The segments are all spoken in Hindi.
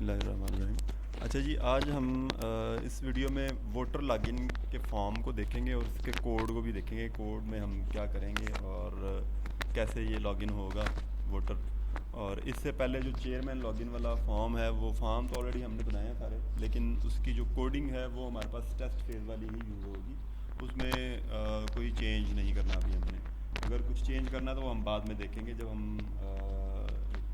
बिस्मिल्लाहिर्रहमानिर्रहीम। अच्छा जी, आज हम इस वीडियो में वोटर लॉगिन के फॉर्म को देखेंगे और उसके कोड को भी देखेंगे। कोड में हम क्या करेंगे और कैसे ये लॉगिन होगा वोटर। और इससे पहले जो चेयरमैन लॉगिन वाला फॉर्म है, वो फॉर्म तो ऑलरेडी हमने बनाए हैं सारे, लेकिन उसकी जो कोडिंग है वो हमारे पास टेस्ट फेज़ वाली ही यूज़ होगी। उसमें कोई चेंज नहीं करना अभी हमने। अगर कुछ चेंज करना है तो वो हम बाद में देखेंगे, जब हम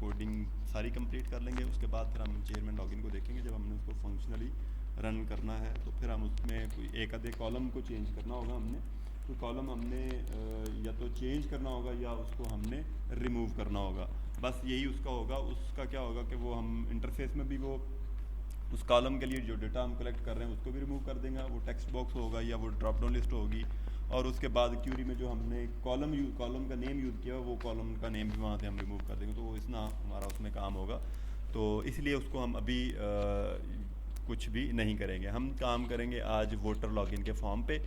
कोडिंग सारी कंप्लीट कर लेंगे। उसके बाद फिर हम चेयरमैन लॉगिन को देखेंगे। जब हमने उसको फंक्शनली रन करना है तो फिर हम उसमें कोई एक आधे कॉलम को चेंज करना होगा हमने। तो कॉलम हमने या तो चेंज करना होगा या उसको हमने रिमूव करना होगा। बस यही उसका होगा। उसका क्या होगा कि वो हम इंटरफेस में भी वो उस कॉलम के लिए जो डेटा हम कलेक्ट कर रहे हैं उसको भी रिमूव कर देंगे। वो टेक्स्ट बॉक्स होगा या वो ड्रॉप डाउन लिस्ट होगी। और उसके बाद क्यूरी में जो हमने कॉलम का नेम यूज़ किया वो कॉलम का नेम भी वहाँ से हम रिमूव कर देंगे। तो वो इतना हमारा उसमें काम होगा। तो इसलिए उसको हम अभी कुछ भी नहीं करेंगे। हम काम करेंगे आज वोटर लॉगिन के फॉर्म पे।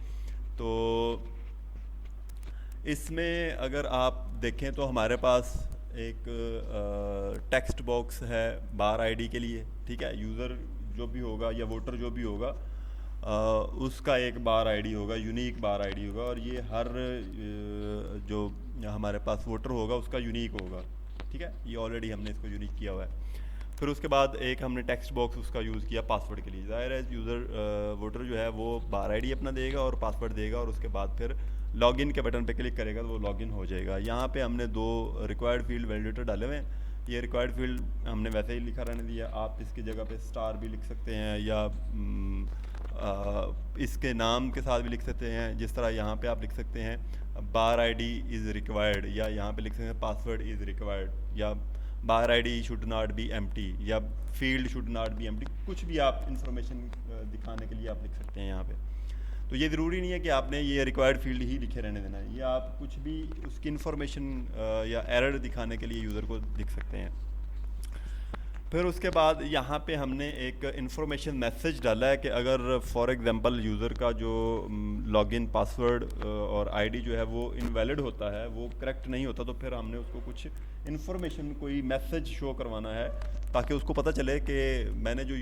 तो इसमें अगर आप देखें तो हमारे पास एक टेक्स्ट बॉक्स है बार आईडी के लिए, ठीक है। यूज़र जो भी होगा या वोटर जो भी होगा उसका एक बार आईडी होगा, यूनिक बार आईडी होगा। और ये हर जो हमारे पास वोटर होगा उसका यूनिक होगा, ठीक है। ये ऑलरेडी हमने इसको यूनिक किया हुआ है। फिर उसके बाद एक हमने टेक्स्ट बॉक्स उसका यूज़ किया पासवर्ड के लिए। ज़ाहिर है यूज़र वोटर जो है वो बार आईडी अपना देगा और पासवर्ड देगा, और उसके बाद फिर लॉगिन के बटन पे क्लिक करेगा तो वो लॉगिन हो जाएगा। यहाँ पे हमने दो रिक्वायर्ड फील्ड वैलिडेटर डाले हुए हैं। ये रिक्वायर्ड फील्ड हमने वैसे ही लिखा रहने दिया। आप इसकी जगह पे स्टार भी लिख सकते हैं या इसके नाम के साथ भी लिख सकते हैं। जिस तरह यहाँ पे आप लिख सकते हैं बार आईडी इज़ रिक्वायर्ड, या यहाँ पे लिख सकते हैं पासवर्ड इज़ रिक्वायर्ड, या bar ID should not be empty, या field should not be empty. कुछ भी आप इंफॉर्मेशन दिखाने के लिए आप लिख सकते हैं यहाँ पे। तो ये ज़रूरी नहीं है कि आपने ये रिक्वायर्ड फील्ड ही लिखे रहने देना है। ये आप कुछ भी उसकी इन्फॉर्मेशन या एरर दिखाने के लिए यूज़र को लिख सकते हैं। फिर उसके बाद यहाँ पे हमने एक इन्फॉर्मेशन मैसेज डाला है कि अगर फॉर एग्जांपल यूज़र का जो लॉगिन पासवर्ड और आईडी जो है वो इनवैलिड होता है, वो करेक्ट नहीं होता, तो फिर हमने उसको कुछ इन्फॉर्मेशन, कोई मैसेज शो करवाना है ताकि उसको पता चले कि मैंने जो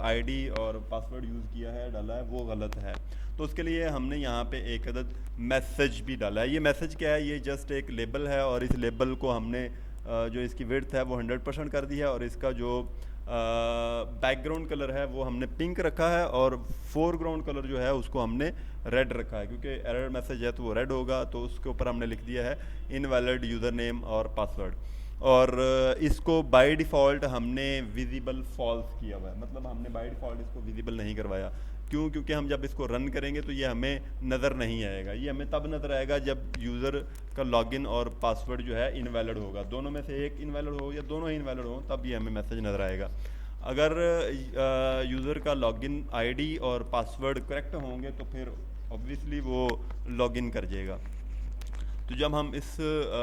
आईडी और पासवर्ड यूज़ किया है, डाला है, वो गलत है। तो उसके लिए हमने यहाँ पे एक अदद मैसेज भी डाला है। ये मैसेज क्या है? ये जस्ट एक लेबल है, और इस लेबल को हमने जो इसकी विड्थ है वो 100% कर दी है, और इसका जो बैकग्राउंड कलर है वो हमने पिंक रखा है, और फोरग्राउंड कलर जो है उसको हमने रेड रखा है, क्योंकि एरर मैसेज है तो वो रेड होगा। तो उसके ऊपर हमने लिख दिया है इनवैलिड यूज़र नेम और पासवर्ड। और इसको बाय डिफ़ॉल्ट हमने विजिबल फॉल्स किया हुआ है, मतलब हमने बाय डिफ़ॉल्ट इसको विजिबल नहीं करवाया। क्यों? क्योंकि हम जब इसको रन करेंगे तो ये हमें नज़र नहीं आएगा। ये हमें तब नज़र आएगा जब यूज़र का लॉगिन और पासवर्ड जो है इनवैलिड होगा। दोनों में से एक इनवैलिड हो या दोनों ही इनवैलिड हो, तब ये हमें मैसेज नज़र आएगा। अगर यूज़र का लॉगिन आईडी और पासवर्ड करेक्ट होंगे तो फिर ऑब्वियसली वो लॉगिन कर जाएगा। तो जब हम इस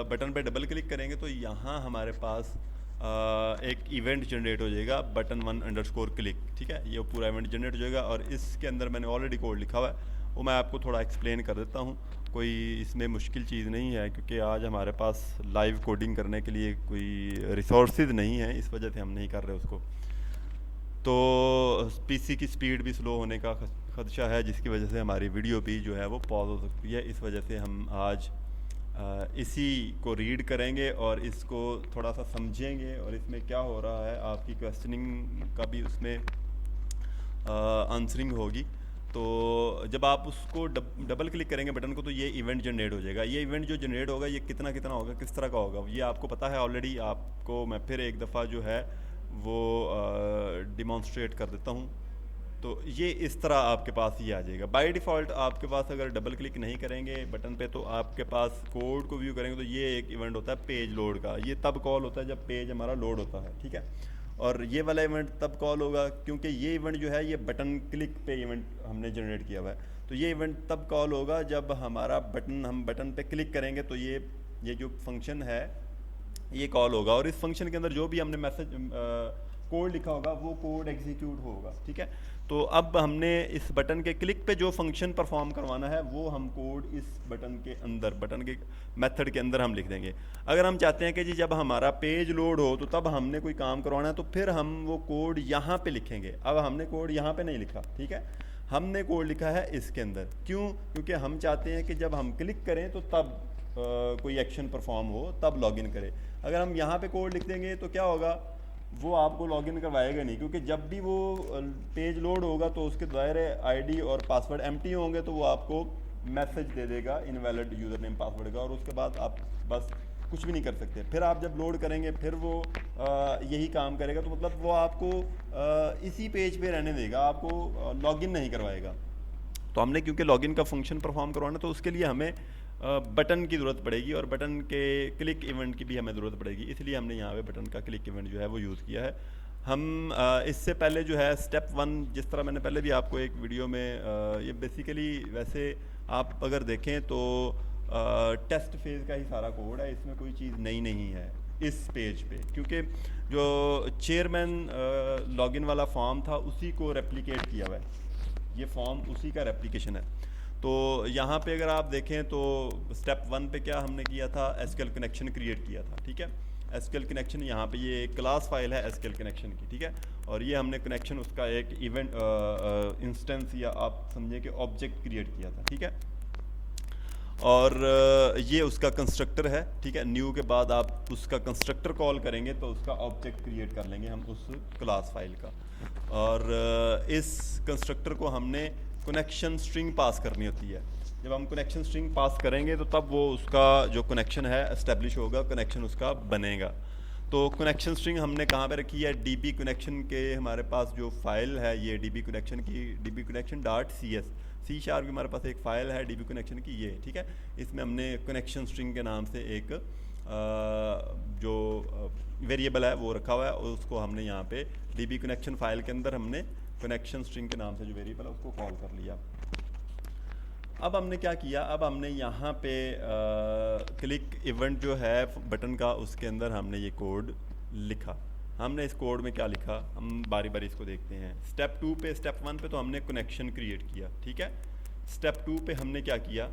बटन पे डबल क्लिक करेंगे तो यहाँ हमारे पास एक इवेंट जनरेट हो जाएगा, बटन 1 क्लिक, ठीक है। ये पूरा इवेंट जनरेट हो जाएगा, और इसके अंदर मैंने ऑलरेडी कोड लिखा हुआ है, वो मैं आपको थोड़ा एक्सप्लेन कर देता हूँ। कोई इसमें मुश्किल चीज़ नहीं है, क्योंकि आज हमारे पास लाइव कोडिंग करने के लिए कोई रिसोर्सेज नहीं है, इस वजह से हम नहीं कर रहे उसको। तो पीसी की स्पीड भी स्लो होने का खदशा है, जिसकी वजह से हमारी वीडियो भी जो है वो पॉज हो सकती है। इस वजह से हम आज इसी को रीड करेंगे और इसको थोड़ा सा समझेंगे, और इसमें क्या हो रहा है आपकी क्वेश्चनिंग का भी उसमें आंसरिंग होगी। तो जब आप उसको डबल क्लिक करेंगे बटन को तो ये इवेंट जनरेट हो जाएगा। ये इवेंट जो जनरेट होगा ये कितना होगा, किस तरह का होगा, ये आपको पता है ऑलरेडी। आपको मैं फिर एक दफ़ा जो है वो डिमॉन्स्ट्रेट कर देता हूँ। तो ये इस तरह आपके पास ये आ जाएगा। बाय डिफ़ॉल्ट आपके पास अगर डबल क्लिक नहीं करेंगे बटन पे तो आपके पास कोड को व्यू करेंगे तो ये एक इवेंट होता है पेज लोड का। ये तब कॉल होता है जब पेज हमारा लोड होता है, ठीक है। और ये वाला इवेंट तब कॉल होगा क्योंकि ये इवेंट जो है ये बटन क्लिक पे इवेंट हमने जनरेट किया हुआ है। तो ये इवेंट तब कॉल होगा जब हमारा हम बटन पे क्लिक करेंगे तो ये जो फंक्शन है ये कॉल होगा, और इस फंक्शन के अंदर जो भी हमने मैसेज कोड लिखा होगा वो कोड एग्जीक्यूट होगा, ठीक है। तो अब हमने इस बटन के क्लिक पे जो फंक्शन परफॉर्म करवाना है वो हम कोड इस बटन के अंदर, बटन के मेथड के अंदर हम लिख देंगे। अगर हम चाहते हैं कि जी जब हमारा पेज लोड हो तो तब हमने कोई काम करवाना है तो फिर हम वो कोड यहाँ पे लिखेंगे। अब हमने कोड यहाँ पे नहीं लिखा, ठीक है, हमने कोड लिखा है इसके अंदर। क्यों? क्योंकि हम चाहते हैं कि जब हम क्लिक करें तो तब कोई एक्शन परफॉर्म हो, तब लॉगिन करे। अगर हम यहाँ पे कोड लिख देंगे तो क्या होगा, वो आपको लॉगिन करवाएगा नहीं, क्योंकि जब भी वो पेज लोड होगा तो उसके दायरे आईडी और पासवर्ड एम्प्टी होंगे तो वो आपको मैसेज दे देगा इनवैलिड यूज़र नेम पासवर्ड का, और उसके बाद आप बस कुछ भी नहीं कर सकते। फिर आप जब लोड करेंगे फिर वो यही काम करेगा, तो मतलब वो आपको इसी पेज पे रहने देगा, आपको लॉगिन नहीं करवाएगा। तो हमने क्योंकि लॉगिन का फंक्शन परफॉर्म करवाना तो उसके लिए हमें बटन की ज़रूरत पड़ेगी और बटन के क्लिक इवेंट की भी हमें ज़रूरत पड़ेगी, इसलिए हमने यहाँ पे बटन का क्लिक इवेंट जो है वो यूज़ किया है। हम इससे पहले जो है स्टेप 1, जिस तरह मैंने पहले भी आपको एक वीडियो में ये बेसिकली वैसे आप अगर देखें तो टेस्ट फेज़ का ही सारा कोड है, इसमें कोई चीज़ नई नहीं है इस पेज पे, क्योंकि जो चेयरमैन लॉगिन वाला फॉर्म था उसी को रेप्लिकेट किया हुआ है, ये फॉर्म उसी का रेप्लिकेशन है। तो यहाँ पे अगर आप देखें तो स्टेप 1 पे क्या हमने किया था, एसक्यूएल कनेक्शन क्रिएट किया था, ठीक है। एसक्यूएल कनेक्शन यहाँ पे ये एक क्लास फाइल है एसक्यूएल कनेक्शन की, ठीक है, और ये हमने कनेक्शन उसका एक इवेंट इंस्टेंस या आप समझिए कि ऑब्जेक्ट क्रिएट किया था, ठीक है। और ये उसका कंस्ट्रक्टर है, ठीक है। न्यू के बाद आप उसका कंस्ट्रक्टर कॉल करेंगे तो उसका ऑब्जेक्ट क्रिएट कर लेंगे हम उस क्लास फाइल का, और इस कंस्ट्रक्टर को हमने कनेक्शन स्ट्रिंग पास करनी होती है। जब हम कनेक्शन स्ट्रिंग पास करेंगे तो तब वो उसका जो कनेक्शन है एस्टेब्लिश होगा, कनेक्शन उसका बनेगा। तो कनेक्शन स्ट्रिंग हमने कहाँ पे रखी है, डीबी कनेक्शन के हमारे पास जो फाइल है ये डीबी कनेक्शन की dbconnection.cs C# की हमारे पास एक फ़ाइल है डीबी कनेक्शन की, ये ठीक है। इसमें हमने कनेक्शन स्ट्रिंग के नाम से एक जो वेरिएबल है वो रखा हुआ है, और उसको हमने यहाँ पे डीबी कनेक्शन फाइल के अंदर हमने कनेक्शन स्ट्रिंग के नाम से जो वेरिएबल है उसको कॉल कर लिया। अब हमने क्या किया, अब हमने यहाँ पे क्लिक इवेंट जो है बटन का उसके अंदर हमने ये कोड लिखा। हमने इस कोड में क्या लिखा, हम बारी बारी इसको देखते हैं। स्टेप 2 पे, स्टेप 1 पे तो हमने कनेक्शन क्रिएट किया, ठीक है। स्टेप 2 पे हमने क्या किया,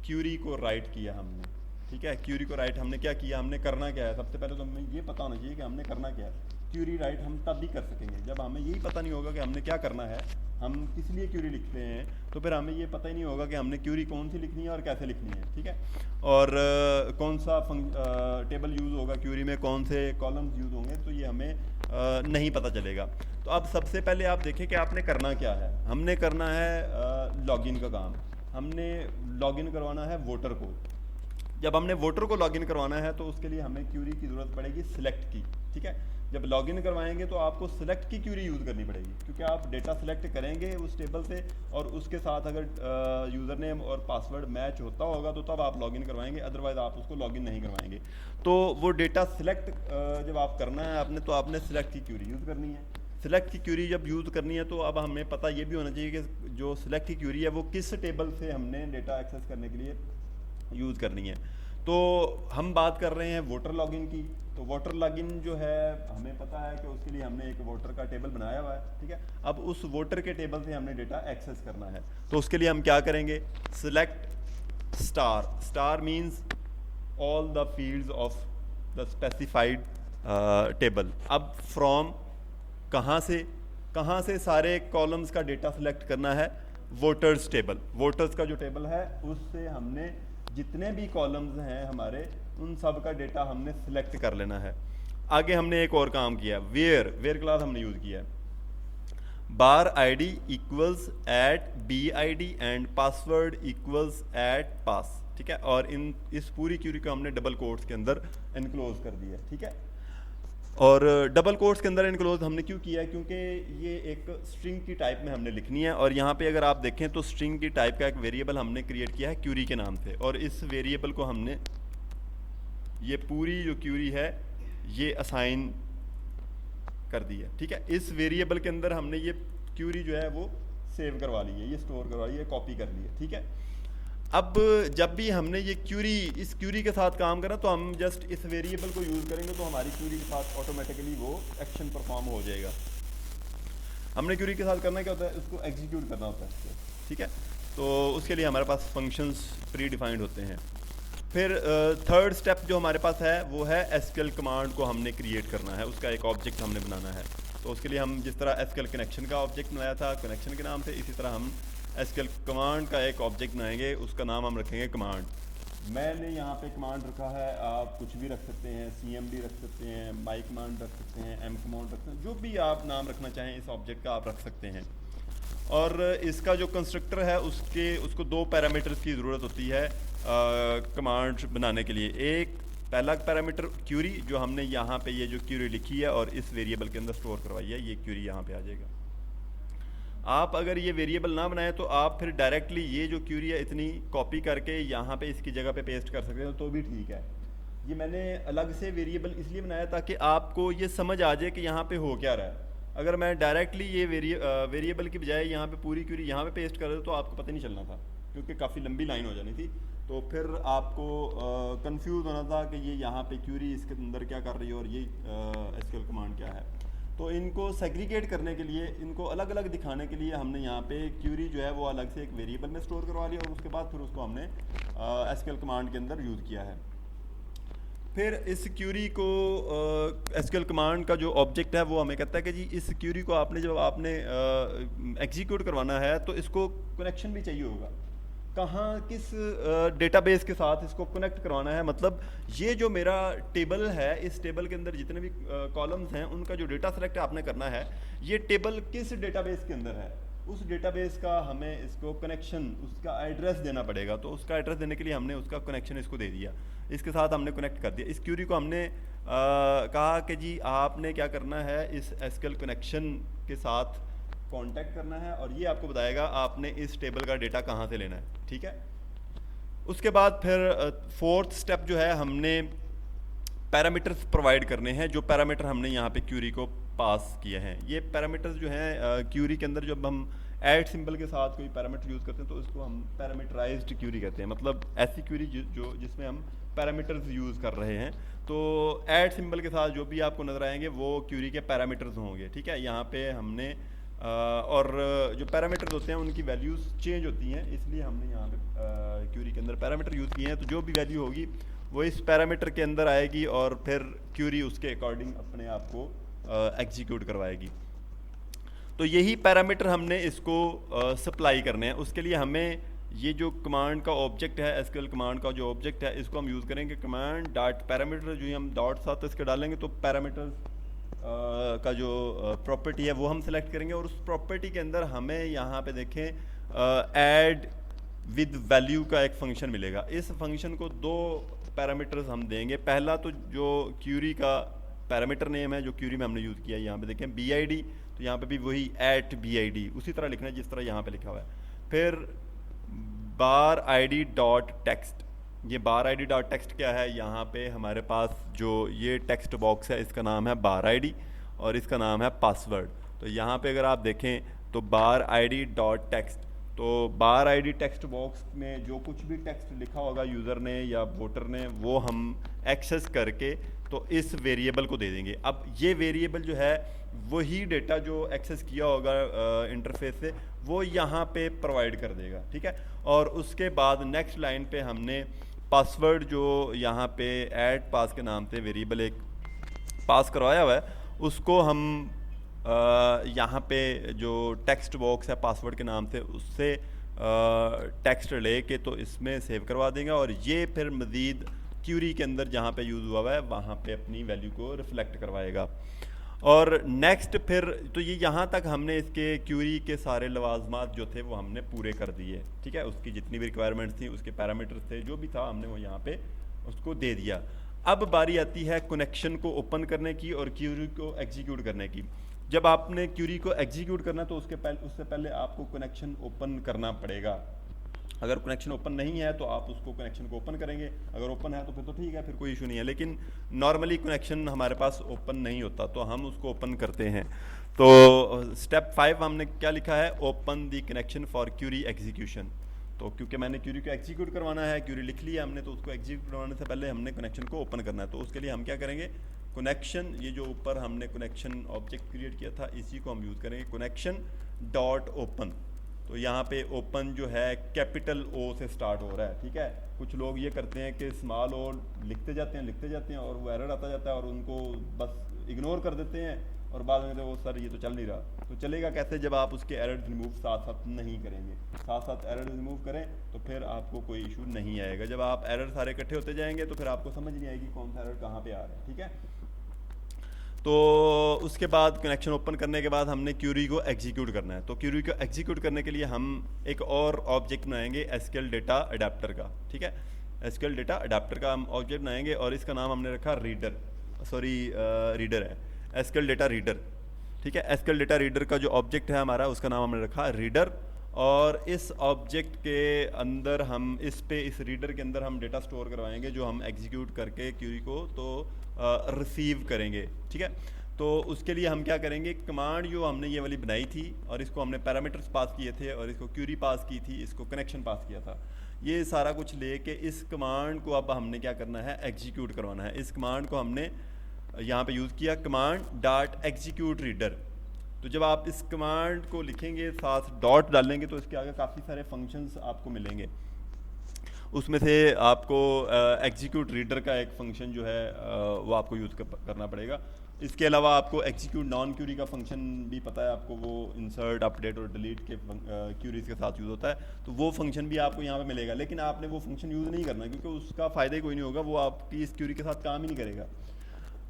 क्यूरी को राइट किया हमने, ठीक है। क्यूरी को राइट हमने क्या किया, हमने करना क्या है, सबसे पहले तो हमें ये पता होना चाहिए कि हमने करना क्या है। क्यूरी राइट हम तब भी कर सकेंगे जब हमें यही पता नहीं होगा कि हमने क्या करना है, हम किस लिए क्यूरी लिखते हैं, तो फिर हमें ये पता ही नहीं होगा कि हमने क्यूरी कौन सी लिखनी है और कैसे लिखनी है, ठीक है। और कौन सा टेबल यूज़ होगा क्यूरी में, कौन से कॉलम्स यूज़ होंगे, तो ये हमें नहीं पता चलेगा। तो अब सबसे पहले आप देखें कि आपने करना क्या है। हमने करना है लॉगिन का काम, हमने लॉगिन करवाना है वोटर को। जब हमने वोटर को लॉगिन करवाना है तो उसके लिए हमें क्यूरी की ज़रूरत पड़ेगी सिलेक्ट की, ठीक है। जब लॉगिन करवाएंगे तो आपको सिलेक्ट की क्यूरी यूज़ करनी पड़ेगी, क्योंकि आप डेटा सिलेक्ट करेंगे उस टेबल से और उसके साथ अगर यूज़र नेम और पासवर्ड मैच होता होगा तो तब आप लॉगिन करवाएंगे, अदरवाइज़ आप उसको लॉगिन नहीं करवाएंगे। तो वो डेटा सिलेक्ट जब आप करना है आपने, तो आपने सिलेक्ट की क्यूरी यूज़ करनी है। सिलेक्ट की क्यूरी जब यूज़ करनी है तो अब हमें पता ये भी होना चाहिए कि जो सिलेक्ट की क्यूरी है वो किस टेबल से हमने डेटा एक्सेस करने के लिए यूज़ करनी है। तो हम बात कर रहे हैं वोटर लॉगिन की। तो वोटर लॉगिन जो है हमें पता है कि उसके लिए हमने एक वोटर का टेबल बनाया हुआ है, ठीक है। अब उस वोटर के टेबल से हमने डेटा एक्सेस करना है, तो उसके लिए हम क्या करेंगे, select star. Star means all the fields of the specified table. अब फ्रॉम कहाँ से सारे कॉलम्स का डेटा सिलेक्ट करना है, वोटर्स टेबल। वोटर्स का जो टेबल है उससे हमने जितने भी कॉलम्स हैं हमारे उन सब का डेटा हमने सिलेक्ट कर लेना है। आगे हमने एक और काम किया, वेयर क्लास हमने यूज़ किया है। Bar ID equals at BID and password equals at pass, ठीक है। और इस पूरी क्यूरी को हमने डबल कोट्स के अंदर एनक्लोज कर दिया, ठीक है। और डबल कोट्स के अंदर इनक्लोज हमने क्यों किया है, क्योंकि ये एक स्ट्रिंग की टाइप में हमने लिखनी है। और यहाँ पे अगर आप देखें तो स्ट्रिंग की टाइप का एक वेरिएबल हमने क्रिएट किया है क्यूरी के नाम से, और इस वेरिएबल को हमने ये पूरी जो क्यूरी है ये असाइन कर दी है, ठीक है। इस वेरिएबल के अंदर हमने ये क्यूरी जो है वो सेव करवा ली है, ये स्टोर करवा ली है, कॉपी कर ली है, ठीक है। अब जब भी हमने ये क्यूरी, इस क्यूरी के साथ काम करना, तो हम जस्ट इस वेरिएबल को यूज़ करेंगे तो हमारी क्यूरी के साथ ऑटोमेटिकली वो एक्शन परफॉर्म हो जाएगा। हमने क्यूरी के साथ करना क्या होता है, उसको एग्जीक्यूट करना होता है, ठीक है। तो उसके लिए हमारे पास फंक्शंस प्री डिफाइंड होते हैं। फिर थर्ड स्टेप जो हमारे पास है वो है एसक्यूएल कमांड को हमने क्रिएट करना है, उसका एक ऑब्जेक्ट हमने बनाना है। तो उसके लिए हम जिस तरह एसक्यूएल कनेक्शन का ऑब्जेक्ट बनाया था कनेक्शन के नाम से, इसी तरह हम एसक्यूएल कमांड का एक ऑब्जेक्ट बनाएंगे, उसका नाम हम रखेंगे कमांड। मैंने यहाँ पे कमांड रखा है, आप कुछ भी रख सकते हैं, CMD रख सकते हैं, माई कमांड रख सकते हैं, M कमांड रख सकते हैं, जो भी आप नाम रखना चाहें इस ऑब्जेक्ट का आप रख सकते हैं। और इसका जो कंस्ट्रक्टर है उसको 2 पैरामीटर्स की ज़रूरत होती है कमांड बनाने के लिए। एक पहला पैरामीटर क्यूरी, जो हमने यहाँ पे ये जो क्यूरी लिखी है और इस वेरिएबल के अंदर स्टोर करवाई है, ये क्यूरी यहाँ पे आ जाएगा। आप अगर ये वेरिएबल ना बनाए तो आप फिर डायरेक्टली ये जो क्यूरी है इतनी कॉपी करके यहाँ पे इसकी जगह पे पेस्ट कर सकते हो तो भी ठीक है। ये मैंने अलग से वेरिएबल इसलिए बनाया ताकि आपको ये समझ आ जाए कि यहाँ पे हो क्या रहा है। अगर मैं डायरेक्टली ये वेरिएबल की बजाय यहाँ पे पूरी क्यूरी यहाँ पे पेस्ट कर दे तो आपको पता नहीं चलना था, क्योंकि काफ़ी लंबी लाइन हो जानी थी, तो फिर आपको कंफ्यूज होना था कि ये यहाँ पे क्यूरी इसके अंदर क्या कर रही है और ये एसक्यूएल कमांड क्या है। तो इनको सेग्रीगेट करने के लिए, इनको अलग अलग दिखाने के लिए हमने यहाँ पे क्यूरी जो है वो अलग से एक वेरिएबल में स्टोर करवा लिया और उसके बाद फिर उसको हमने एसक्यूएल कमांड के अंदर यूज़ किया है। फिर इस क्यूरी को एसक्यूएल कमांड का जो ऑब्जेक्ट है वो हमें कहता है कि जी इस क्यूरी को आपने जब आपने एग्जीक्यूट करवाना है तो इसको कनेक्शन भी चाहिए होगा, कहाँ किस डेटाबेस के साथ इसको कनेक्ट करवाना है। मतलब ये जो मेरा टेबल है, इस टेबल के अंदर जितने भी कॉलम्स हैं उनका जो डेटा सेलेक्ट आपने करना है, ये टेबल किस डेटाबेस के अंदर है, उस डेटाबेस का हमें इसको कनेक्शन, उसका एड्रेस देना पड़ेगा। तो उसका एड्रेस देने के लिए हमने उसका कनेक्शन इसको दे दिया, इसके साथ हमने कनेक्ट कर दिया। इस क्यूरी को हमने कहा कि जी आपने क्या करना है, इस एसक्यूएल कनेक्शन के साथ कांटेक्ट करना है और ये आपको बताएगा आपने इस टेबल का डेटा कहाँ से लेना है, ठीक है। उसके बाद फिर फोर्थ स्टेप जो है, हमने पैरामीटर्स प्रोवाइड करने हैं। जो पैरामीटर हमने यहाँ पे क्यूरी को पास किए हैं, ये पैरामीटर्स जो हैं क्यूरी के अंदर जब हम ऐड सिंबल के साथ कोई पैरामीटर यूज़ करते हैं तो इसको हम पैरामीटराइज्ड क्यूरी कहते हैं। मतलब ऐसी क्यूरी जो जिसमें हम पैरामीटर्स यूज़ कर रहे हैं। तो ऐड सिंबल के साथ जो भी आपको नज़र आएंगे वो क्यूरी के पैरामीटर्स होंगे, ठीक है। यहाँ पे हमने और जो पैरामीटर्स होते हैं उनकी वैल्यूज़ चेंज होती हैं, इसलिए हमने यहाँ पे क्यूरी के अंदर पैरामीटर यूज़ किए हैं। तो जो भी वैल्यू होगी वो इस पैरामीटर के अंदर आएगी और फिर क्यूरी उसके अकॉर्डिंग अपने आप को एग्जीक्यूट करवाएगी। तो यही पैरामीटर हमने इसको सप्लाई करने हैं। उसके लिए हमें ये जो कमांड का ऑब्जेक्ट है, एसक्यूएल कमांड का जो ऑब्जेक्ट है, इसको हम यूज़ करेंगे कमांड डॉट पैरामीटर। जो हम डॉट साथ इसके डालेंगे तो पैरामीटर्स का जो प्रॉपर्टी है वो हम सेलेक्ट करेंगे और उस प्रॉपर्टी के अंदर हमें यहाँ पे देखें ऐड विद वैल्यू का एक फंक्शन मिलेगा। इस फंक्शन को 2 पैरामीटर्स हम देंगे। पहला तो जो क्यूरी का पैरामीटर नेम है जो क्यूरी में हमने यूज़ किया है, यहाँ पे देखें BID, तो यहाँ पे भी वही @BID उसी तरह लिखना है जिस तरह यहाँ पे लिखा हुआ है। फिर बार ID डॉट टेक्स्ट, ये बार ID डॉट टेक्स्ट क्या है, यहाँ पे हमारे पास जो ये टेक्स्ट बॉक्स है इसका नाम है बार ID और इसका नाम है पासवर्ड। तो यहाँ पे अगर आप देखें तो बार ID डॉट टेक्स्ट, तो बार ID टेक्स्ट बॉक्स में जो कुछ भी टेक्स्ट लिखा होगा यूज़र ने या वोटर ने वो हम एक्सेस करके तो इस वेरिएबल को दे देंगे। अब ये वेरिएबल जो है वही डेटा जो एक्सेस किया होगा इंटरफेस से वो यहाँ पे प्रोवाइड कर देगा, ठीक है। और उसके बाद नेक्स्ट लाइन पे हमने पासवर्ड जो यहाँ पे ऐड पास के नाम से वेरिएबल एक पास करवाया हुआ है उसको हम यहाँ पे जो टेक्स्ट बॉक्स है पासवर्ड के नाम से उससे टेक्स्ट लेके तो इसमें सेव करवा देंगे और ये फिर मज़ीद क्यूरी के अंदर जहाँ पे यूज़ हुआ है वहाँ पे अपनी वैल्यू को रिफ्लेक्ट करवाएगा। और नेक्स्ट फिर तो ये यहाँ तक हमने इसके क्यूरी के सारे लवाजमात जो थे वो हमने पूरे कर दिए, ठीक है। उसकी जितनी भी रिक्वायरमेंट्स थी, उसके पैरामीटर्स थे, जो भी था हमने वो यहाँ पे उसको दे दिया। अब बारी आती है कनेक्शन को ओपन करने की और क्यूरी को एग्जीक्यूट करने की। जब आपने क्यूरी को एग्जीक्यूट करना तो उससे पहले आपको कनेक्शन ओपन करना पड़ेगा। अगर कनेक्शन ओपन नहीं है तो आप उसको कनेक्शन को ओपन करेंगे, अगर ओपन है तो फिर तो ठीक है, फिर कोई इशू नहीं है। लेकिन नॉर्मली कनेक्शन हमारे पास ओपन नहीं होता तो हम उसको ओपन करते हैं। तो स्टेप 5 हमने क्या लिखा है, open the connection for query execution. तो क्योंकि मैंने क्यूरी को एग्जीक्यूट करवाना है, क्यूरी लिख लिया हमने, तो उसको एग्जीक्यूट करवाने से पहले हमने कनेक्शन को ओपन करना है। तो उसके लिए हम क्या करेंगे, कनेक्शन, ये जो ऊपर हमने कनेक्शन ऑब्जेक्ट क्रिएट किया था इसी को हम यूज़ करेंगे, कनेक्शन डॉट ओपन। तो यहाँ पे ओपन जो है कैपिटल ओ से स्टार्ट हो रहा है, ठीक है। कुछ लोग ये करते हैं कि स्मॉल ओ लिखते जाते हैं और वो एरर आता जाता है और उनको बस इग्नोर कर देते हैं और बाद में वो सर ये तो चल नहीं रहा। तो चलेगा कैसे, जब आप उसके एरर्स रिमूव साथ साथ नहीं करेंगे, साथ साथ एरर्स रिमूव करें तो फिर आपको कोई इशू नहीं आएगा। जब आप एरर सारे इकट्ठे होते जाएंगे तो फिर आपको समझ नहीं आएगी कौन सा एरर कहाँ पे आ रहा है, ठीक है। तो उसके बाद कनेक्शन ओपन करने के बाद हमने क्यूरी को एग्जीक्यूट करना है। तो क्यूरी को एग्जीक्यूट करने के लिए हम एक और ऑब्जेक्ट बनाएंगे एसक्यूएल डेटा अडेप्टर का, ठीक है। एसक्यूएल डेटा अडेप्टर का हम ऑब्जेक्ट बनाएंगे और इसका नाम हमने रखा रीडर, रीडर है, एसक्यूएल डेटा रीडर, ठीक है। एसक्यूएल डेटा रीडर का जो ऑब्जेक्ट है हमारा उसका नाम हमने रखा रीडर। और इस ऑब्जेक्ट के अंदर हम इस रीडर के अंदर हम डेटा स्टोर करवाएंगे जो हम एग्जीक्यूट करके क्यूरी को तो रिसीव करेंगे, ठीक है। तो उसके लिए हम क्या करेंगे, कमांड जो हमने ये वाली बनाई थी और इसको हमने पैरामीटर्स पास किए थे और इसको क्यूरी पास की थी, इसको कनेक्शन पास किया था, ये सारा कुछ लेके इस कमांड को अब हमने क्या करना है, एग्जीक्यूट करवाना है। इस कमांड को हमने यहाँ पे यूज़ किया, कमांड डॉट एग्जीक्यूट रीडर। तो जब आप इस कमांड को लिखेंगे साथ डॉट डालेंगे तो इसके आगे काफ़ी सारे फंक्शंस आपको मिलेंगे। उसमें से आपको एग्जीक्यूट रीडर का एक फंक्शन जो है वो आपको यूज़ करना पड़ेगा। इसके अलावा आपको एग्जीक्यूट नॉन क्यूरी का फंक्शन भी पता है आपको, वो इंसर्ट अपडेट और डिलीट के क्यूरीज के साथ यूज़ होता है। तो वो फंक्शन भी आपको यहाँ पे मिलेगा, लेकिन आपने वो फंक्शन यूज़ नहीं करना क्योंकि उसका फ़ायदा ही कोई नहीं होगा, वो आपकी इस क्यूरी के साथ काम ही नहीं करेगा।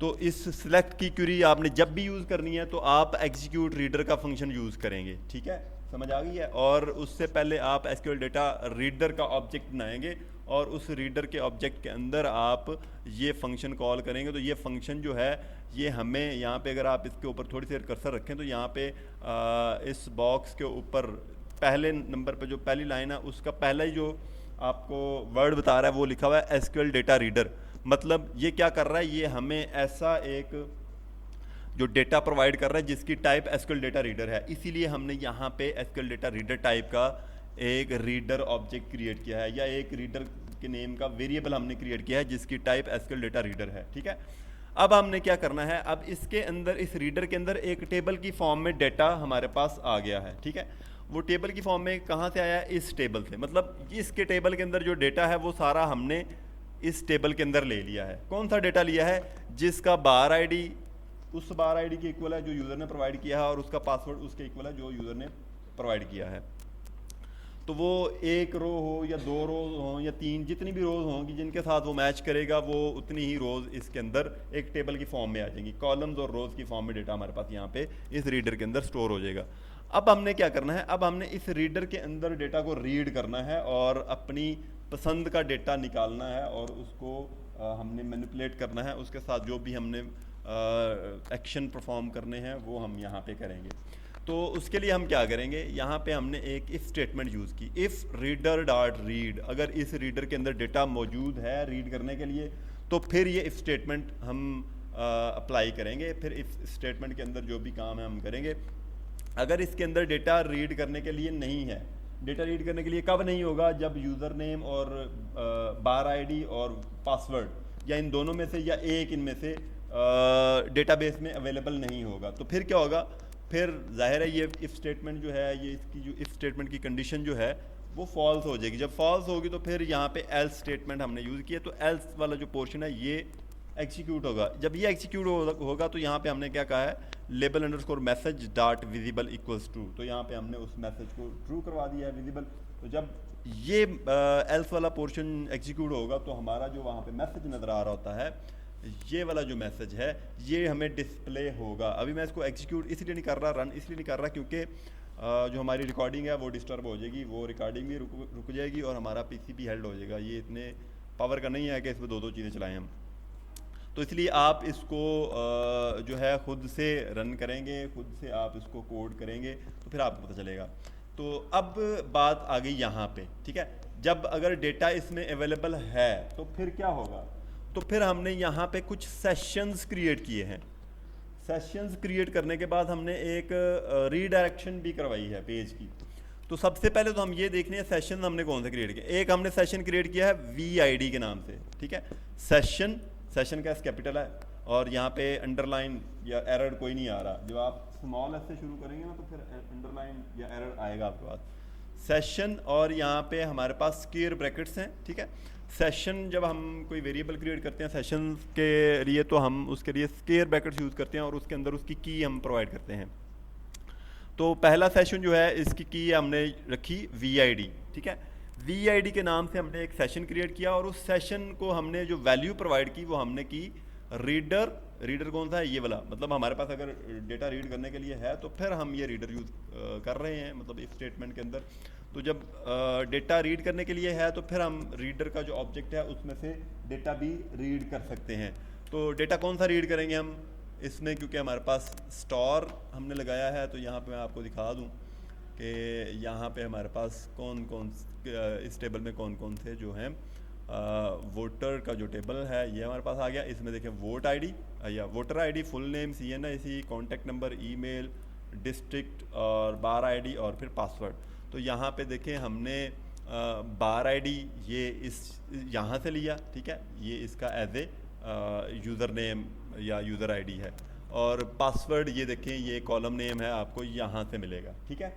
तो इस सिलेक्ट की क्यूरी आपने जब भी यूज़ करनी है तो आप एग्जीक्यूट रीडर का फंक्शन यूज़ करेंगे, ठीक है, समझ आ गई है। और उससे पहले आप एसक्यूएल डेटा रीडर का ऑब्जेक्ट बनाएंगे और उस रीडर के ऑब्जेक्ट के अंदर आप ये फंक्शन कॉल करेंगे। तो ये फंक्शन जो है ये हमें यहाँ पे, अगर आप इसके ऊपर थोड़ी सी कर्सर रखें तो यहाँ पे इस बॉक्स के ऊपर पहले नंबर पे जो पहली लाइन है उसका पहला ही जो आपको वर्ड बता रहा है वो लिखा हुआ है एसक्यूएल डेटा रीडर। मतलब ये क्या कर रहा है, ये हमें ऐसा एक जो डेटा प्रोवाइड कर रहा है जिसकी टाइप एसक्यूएल डेटा रीडर है, इसीलिए हमने यहाँ पे एसक्यूएल डेटा रीडर टाइप का एक रीडर ऑब्जेक्ट क्रिएट किया है, या एक रीडर के नेम का वेरिएबल हमने क्रिएट किया है जिसकी टाइप एसक्यूएल डेटा रीडर है, ठीक है। अब हमने क्या करना है, अब इसके अंदर इस रीडर के अंदर एक टेबल की फॉर्म में डेटा हमारे पास आ गया है, ठीक है। वो टेबल की फॉर्म में कहाँ से आया है, इस टेबल से। मतलब इसके टेबल के अंदर जो डेटा है वो सारा हमने इस टेबल के अंदर ले लिया है। कौन सा डेटा लिया है, जिसका बार आईडी उस बार आईडी के इक्वल है जो यूज़र ने प्रोवाइड किया है और उसका पासवर्ड उसके इक्वल है जो यूज़र ने प्रोवाइड किया है। तो वो एक रो हो या दो रोज हो या तीन, जितनी भी रोज होंगी जिनके साथ वो मैच करेगा वो उतनी ही रोज इसके अंदर एक टेबल की फॉर्म में आ जाएंगी। कॉलम्स और रोज की फॉर्म में डेटा हमारे पास यहाँ पे इस रीडर के अंदर स्टोर हो जाएगा। अब हमने क्या करना है, अब हमने इस रीडर के अंदर डेटा को रीड करना है और अपनी पसंद का डेटा निकालना है और उसको हमने मैनिपुलेट करना है। उसके साथ जो भी हमने एक्शन परफॉर्म करने हैं वो हम यहाँ पे करेंगे। तो उसके लिए हम क्या करेंगे, यहाँ पे हमने एक इफ़ स्टेटमेंट यूज़ की, इफ़ रीडर डॉट रीड। अगर इस रीडर के अंदर डेटा मौजूद है रीड करने के लिए तो फिर ये इफ़ स्टेटमेंट हम अप्लाई करेंगे। फिर इफ़ स्टेटमेंट के अंदर जो भी काम है हम करेंगे। अगर इसके अंदर डेटा रीड करने के लिए नहीं है, डेटा रीड करने के लिए कब नहीं होगा, जब यूज़र नेम और बार आईडी और पासवर्ड या इन दोनों में से या एक इनमें से डेटाबेस में अवेलेबल नहीं होगा। तो फिर क्या होगा, फिर जाहिर है ये इफ़ स्टेटमेंट जो है, ये इसकी जो इफ़ स्टेटमेंट की कंडीशन जो है वो फॉल्स हो जाएगी। जब फॉल्स होगी तो फिर यहाँ पे एल्स स्टेटमेंट हमने यूज़ किया, तो एल्स वाला जो पोर्शन है ये एग्जीक्यूट होगा। जब ये एग्जीक्यूट होगा तो यहाँ पे हमने क्या कहा है, label underscore message dot visible equals true. तो यहाँ पे हमने उस मैसेज को ट्रू करवा दिया है, विजिबल। तो जब ये एल्स वाला पोर्शन एग्जीक्यूट होगा तो हमारा जो वहाँ पे मैसेज नज़र आ रहा होता है, ये वाला जो मैसेज है ये हमें डिस्प्ले होगा। अभी मैं इसको एग्जीक्यूट इसलिए नहीं कर रहा, रन इसलिए नहीं कर रहा क्योंकि जो हमारी रिकॉर्डिंग है वो डिस्टर्ब हो जाएगी, वो रिकॉर्डिंग भी रुक जाएगी और हमारा पीसी भी हेल्ड हो जाएगा। ये इतने पावर का नहीं है कि इसमें दो चीज़ें चलाएं हम। तो इसलिए आप इसको जो है ख़ुद से रन करेंगे, ख़ुद से आप इसको कोड करेंगे तो फिर आपको पता चलेगा। तो अब बात आ गई यहाँ पे, ठीक है। जब अगर डेटा इसमें अवेलेबल है तो फिर क्या होगा, तो फिर हमने यहाँ पे कुछ सेशंस क्रिएट किए हैं। सेशंस क्रिएट करने के बाद हमने एक रीडायरेक्शन भी करवाई है पेज की। तो सबसे पहले तो हम ये देखने हैं सेशन हमने कौन सा क्रिएट किया। एक हमने सेशन क्रिएट किया है VID के नाम से, ठीक है। सेशन का कैपिटल है और यहाँ पे अंडरलाइन या एरर कोई नहीं आ रहा। जब आप स्मॉल एस से शुरू करेंगे ना तो फिर अंडरलाइन या एरर आएगा आपके पास। सेशन और यहाँ पे हमारे पास स्क्वायर ब्रैकेट्स हैं, ठीक है। सेशन जब हम कोई वेरिएबल क्रिएट करते हैं सेशन के लिए तो हम उसके लिए स्क्वायर ब्रैकेट्स यूज़ करते हैं और उसके अंदर उसकी की हम प्रोवाइड करते हैं। तो पहला सेशन जो है इसकी की हमने रखी VID, ठीक है। VID के नाम से हमने एक सेशन क्रिएट किया और उस सेशन को हमने जो वैल्यू प्रोवाइड की वो हमने की रीडर कौन सा है, ये वाला। मतलब हमारे पास अगर डेटा रीड करने के लिए है तो फिर हम ये रीडर यूज़ कर रहे हैं, मतलब इफ स्टेटमेंट के अंदर। तो जब डेटा रीड करने के लिए है तो फिर हम रीडर का जो ऑब्जेक्ट है उसमें से डेटा भी रीड कर सकते हैं। तो डेटा कौन सा रीड करेंगे हम इसमें, क्योंकि हमारे पास स्टोर हमने लगाया है। तो यहाँ पे मैं आपको दिखा दूँ कि यहाँ पे हमारे पास कौन कौन इस टेबल में कौन कौन से जो हैं वोटर का जो टेबल है ये हमारे पास आ गया। इसमें देखें वोट ID या voter ID, full name, CNIC, contact number, email, district और बार ID और फिर पासवर्ड। तो यहाँ पे देखें हमने बार ID ये इस यहाँ से लिया, ठीक है। ये इसका एज ए यूज़र नेम या यूज़र ID है और पासवर्ड ये देखें ये कॉलम नेम है, आपको यहाँ से मिलेगा, ठीक है।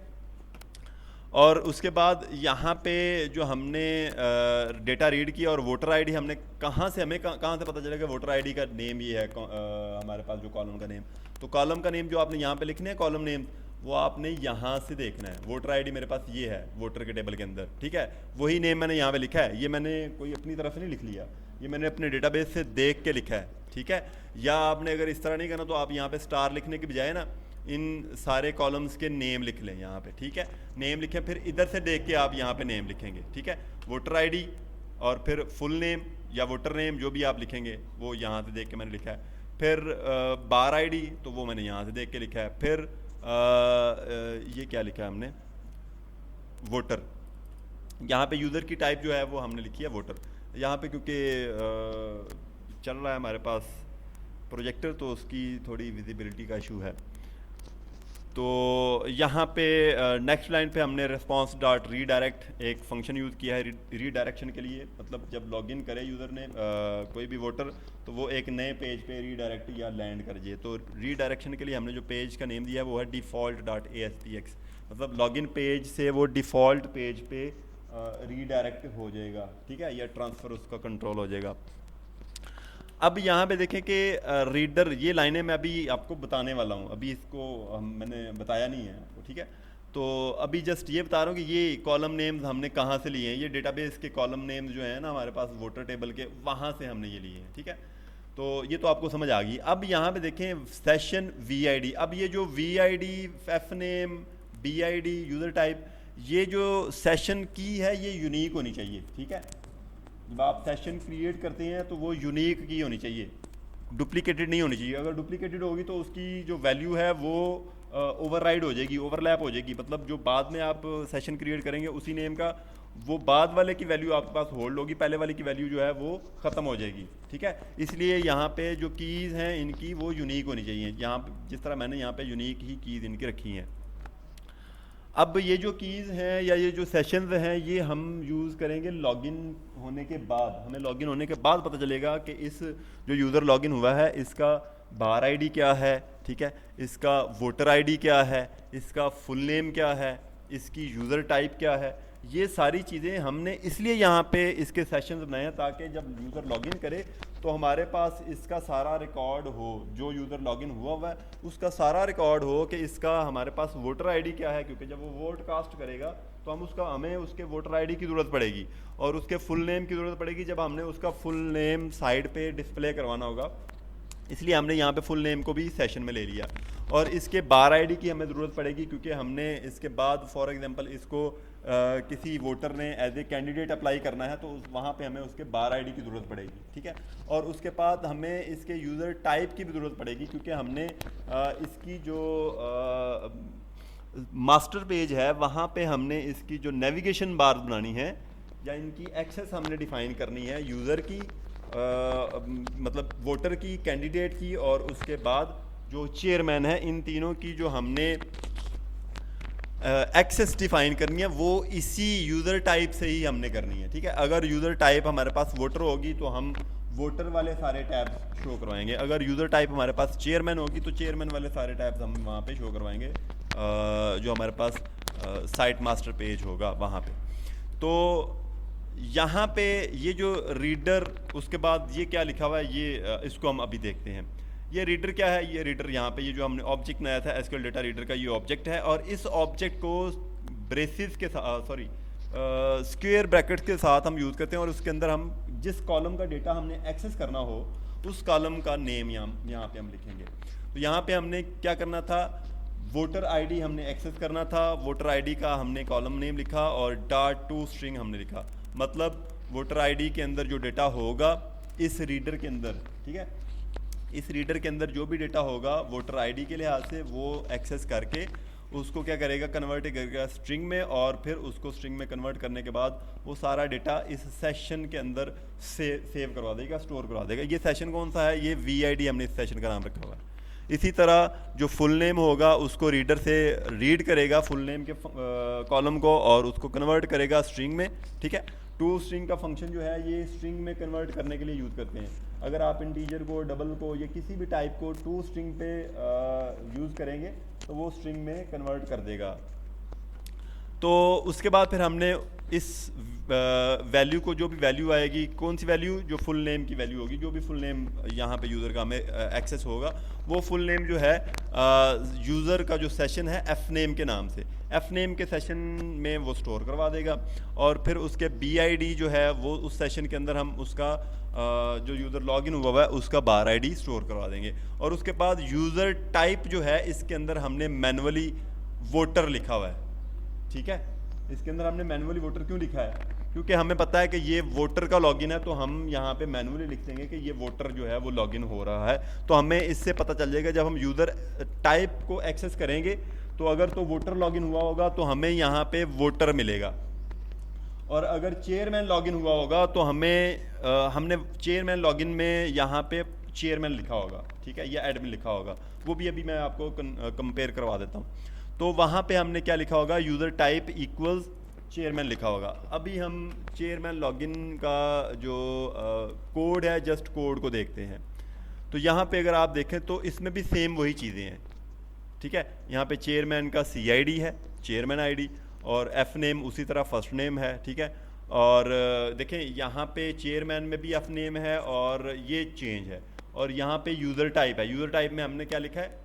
और उसके बाद यहाँ पे जो हमने डेटा रीड किया और वोटर ID हमने कहाँ से पता चलेगा वोटर ID का नेम ये है हमारे पास जो कॉलम का नेम। तो कॉलम का नेम जो आपने यहाँ पे लिखने हैं कॉलम नेम वो आपने यहाँ से देखना है। वोटर ID मेरे पास ये है वोटर के टेबल के अंदर, ठीक है। वही नेम मैंने यहाँ पे लिखा है, ये मैंने कोई अपनी तरफ से नहीं लिख लिया, ये मैंने अपने डेटाबेस से देख के लिखा है, ठीक है। या आपने अगर इस तरह नहीं करना तो आप यहाँ पे स्टार लिखने के बजाय ना इन सारे कॉलम्स के नेम लिख लें यहाँ पे, ठीक है। नेम लिखें, फिर इधर से देख के आप यहाँ पे नेम लिखेंगे, ठीक है। वोटर ID और फिर फुल नेम या वोटर नेम जो भी आप लिखेंगे वो यहाँ से देख के मैंने लिखा है। फिर बार ID तो वो मैंने यहाँ से देख के लिखा है। फिर ये क्या लिखा है हमने, वोटर। यहाँ पे यूज़र की टाइप जो है वो हमने लिखी है वोटर। यहाँ पे क्योंकि चल रहा है हमारे पास प्रोजेक्टर तो उसकी थोड़ी विजिबिलिटी का इशू है। तो यहाँ पे नेक्स्ट लाइन पे हमने response डॉट रीडायरेक्ट एक फंक्शन यूज़ किया है रीडायरेक्शन के लिए। मतलब जब लॉगिन करे यूज़र ने कोई भी वोटर तो वो एक नए पेज पे रीडायरेक्ट या लैंड कर जाए। तो रीडायरेक्शन के लिए हमने जो पेज का नेम दिया है वो है default.aspx। मतलब लॉगिन पेज से वो डिफ़ॉल्ट पेज पे रीडायरेक्ट हो जाएगा, ठीक है, या ट्रांसफ़र उसका कंट्रोल हो जाएगा। अब यहाँ पे देखें कि रीडर ये लाइनें मैं अभी आपको बताने वाला हूँ, अभी इसको मैंने बताया नहीं है आपको, ठीक है। तो अभी जस्ट ये बता रहा हूँ कि ये कॉलम नेम्स हमने कहाँ से लिए हैं। ये डेटाबेस के कॉलम नेम्स जो हैं ना हमारे पास वोटर टेबल के, वहाँ से हमने ये लिए हैं, ठीक है। तो ये तो आपको समझ आ गई। अब यहाँ पे देखें सेशन VID। अब ये जो VID, F name, BID, user type, ये जो सेशन की है ये यूनिक होनी चाहिए, ठीक है। जब आप सेशन क्रिएट करते हैं तो वो यूनिक की होनी चाहिए, डुप्लीकेटेड नहीं होनी चाहिए। अगर डुप्लीकेटेड होगी तो उसकी जो वैल्यू है वो ओवरराइड हो जाएगी, ओवरलैप हो जाएगी। मतलब जो बाद में आप सेशन क्रिएट करेंगे उसी नेम का, वो बाद वाले की वैल्यू आपके पास होल्ड होगी, पहले वाले की वैल्यू जो है वो ख़त्म हो जाएगी, ठीक है। इसलिए यहाँ पे जो कीज़ हैं इनकी वो यूनिक होनी चाहिए। यहाँ जिस तरह मैंने यहाँ पे यूनिक ही कीज़ इनकी रखी हैं। अब ये जो कीज़ हैं या ये जो सेशंस हैं ये हम यूज़ करेंगे लॉगिन होने के बाद। हमें लॉगिन होने के बाद पता चलेगा कि इस जो यूज़र लॉगिन हुआ है इसका बार ID क्या है, ठीक है, इसका वोटर ID क्या है, इसका फुल नेम क्या है, इसकी यूज़र टाइप क्या है। ये सारी चीज़ें हमने इसलिए यहाँ पे इसके सेशंस बनाए हैं ताकि जब यूज़र लॉगिन करे तो हमारे पास इसका सारा रिकॉर्ड हो, जो यूज़र लॉगिन हुआ है उसका सारा रिकॉर्ड हो कि इसका हमारे पास वोटर ID क्या है। क्योंकि जब वो वोट कास्ट करेगा तो हमें उसके वोटर ID की ज़रूरत पड़ेगी और उसके फुल नेम की ज़रूरत पड़ेगी जब हमने उसका फुल नेम साइड पे डिस्प्ले करवाना होगा। इसलिए हमने यहाँ पे फुल नेम को भी सेशन में ले लिया। और इसके बार ID की हमें ज़रूरत पड़ेगी क्योंकि हमने इसके बाद फॉर एग्जांपल इसको किसी वोटर ने एज ए कैंडिडेट अप्लाई करना है तो वहाँ पे हमें उसके बार ID की ज़रूरत पड़ेगी, ठीक है। और उसके बाद हमें इसके यूज़र टाइप की भी ज़रूरत पड़ेगी क्योंकि हमने इसकी जो मास्टर पेज है वहाँ पे हमने इसकी जो नेविगेशन बार बनानी है या इनकी एक्सेस हमने डिफ़ाइन करनी है यूज़र की, मतलब वोटर की, कैंडिडेट की और उसके बाद जो चेयरमैन है, इन तीनों की जो हमने एक्सेस डिफाइन करनी है वो इसी यूज़र टाइप से ही हमने करनी है, ठीक है। अगर यूज़र टाइप हमारे पास वोटर होगी तो हम वोटर वाले सारे टैब्स शो करवाएंगे, अगर यूज़र टाइप हमारे पास चेयरमैन होगी तो चेयरमैन वाले सारे टैब्स हम वहाँ पे शो करवाएंगे, जो हमारे पास साइट मास्टर पेज होगा वहाँ पे। तो यहाँ पे ये जो रीडर, उसके बाद ये क्या लिखा हुआ है, ये इसको हम अभी देखते हैं। ये रीडर क्या है, ये रीडर यहाँ पे ये जो हमने ऑब्जेक्ट बनाया था एसक्यूएल डेटा रीडर का, ये ऑब्जेक्ट है और इस ऑब्जेक्ट को ब्रेसिस के साथ स्क्वायर ब्रैकेट्स के साथ हम यूज़ करते हैं और उसके अंदर हम जिस कॉलम का डेटा हमने एक्सेस करना हो उस कॉलम का नेम यहाँ पे हम लिखेंगे। तो यहाँ पे हमने क्या करना था, वोटर आईडी हमने एक्सेस करना था, वोटर आईडी का हमने कॉलम नेम लिखा और .to स्ट्रिंग हमने लिखा, मतलब वोटर आईडी के अंदर जो डेटा होगा इस रीडर के अंदर, ठीक है, इस रीडर के अंदर जो भी डेटा होगा वोटर आईडी के लिहाज से वो एक्सेस करके उसको क्या करेगा, कन्वर्ट करेगा स्ट्रिंग में, और फिर उसको स्ट्रिंग में कन्वर्ट करने के बाद वो सारा डेटा इस सेशन के अंदर सेव करवा देगा, स्टोर करवा देगा। ये सेशन कौन सा है, ये VID हमने इस सेशन का नाम रखा हुआ है। इसी तरह जो फुल नेम होगा उसको रीडर से रीड करेगा फुल नेम के कॉलम को और उसको कन्वर्ट करेगा स्ट्रिंग में, ठीक है। टू स्ट्रिंग का फंक्शन जो है ये स्ट्रिंग में कन्वर्ट करने के लिए यूज़ करते हैं। अगर आप इंटीजर को, डबल को या किसी भी टाइप को टू स्ट्रिंग पे यूज़ करेंगे तो वो स्ट्रिंग में कन्वर्ट कर देगा। तो उसके बाद फिर हमने इस वैल्यू को, जो भी वैल्यू आएगी, कौन सी वैल्यू, जो फुल नेम की वैल्यू होगी, जो भी फुल नेम यहाँ पे यूज़र का हमें एक्सेस होगा वो फुल नेम जो है यूज़र का जो सेशन है एफ नेम के नाम से, एफ नेम के सेशन में वो स्टोर करवा देगा। और फिर उसके BID जो है वो उस सेशन के अंदर हम उसका जो यूज़र लॉगिन हुआ है उसका बार ID स्टोर करवा देंगे। और उसके बाद यूज़र टाइप जो है इसके अंदर हमने मैनुअली वोटर लिखा हुआ है, ठीक है। इसके अंदर हमने मैनुअली वोटर क्यों लिखा है, क्योंकि हमें पता है कि ये वोटर का लॉगिन है, तो हम यहाँ पे मैनुअली लिख देंगे कि ये वोटर जो है वो लॉगिन हो रहा है। तो हमें इससे पता चल जाएगा जब हम यूज़र टाइप को एक्सेस करेंगे तो अगर तो वोटर लॉगिन हुआ होगा तो हमें यहाँ पे वोटर मिलेगा, और अगर चेयरमैन लॉगिन हुआ होगा तो हमने चेयरमैन लॉगिन में यहाँ पे चेयरमैन लिखा होगा, ठीक है, या एडमिन लिखा होगा, वो भी अभी मैं आपको कंपेयर करवा देता हूँ। तो वहाँ पे हमने क्या लिखा होगा, यूज़र टाइप इक्वल्स चेयरमैन लिखा होगा। अभी हम चेयरमैन लॉगिन का जो कोड है, जस्ट कोड को देखते हैं। तो यहाँ पे अगर आप देखें तो इसमें भी सेम वही चीज़ें हैं, ठीक है। यहाँ पे चेयरमैन का CID है, चेयरमैन ID, और एफ नेम उसी तरह फर्स्ट नेम है, ठीक है। और देखें यहाँ पे चेयरमैन में भी एफ नेम है और ये चेंज है, और यहाँ पे यूज़र टाइप है, यूज़र टाइप में हमने क्या लिखा है,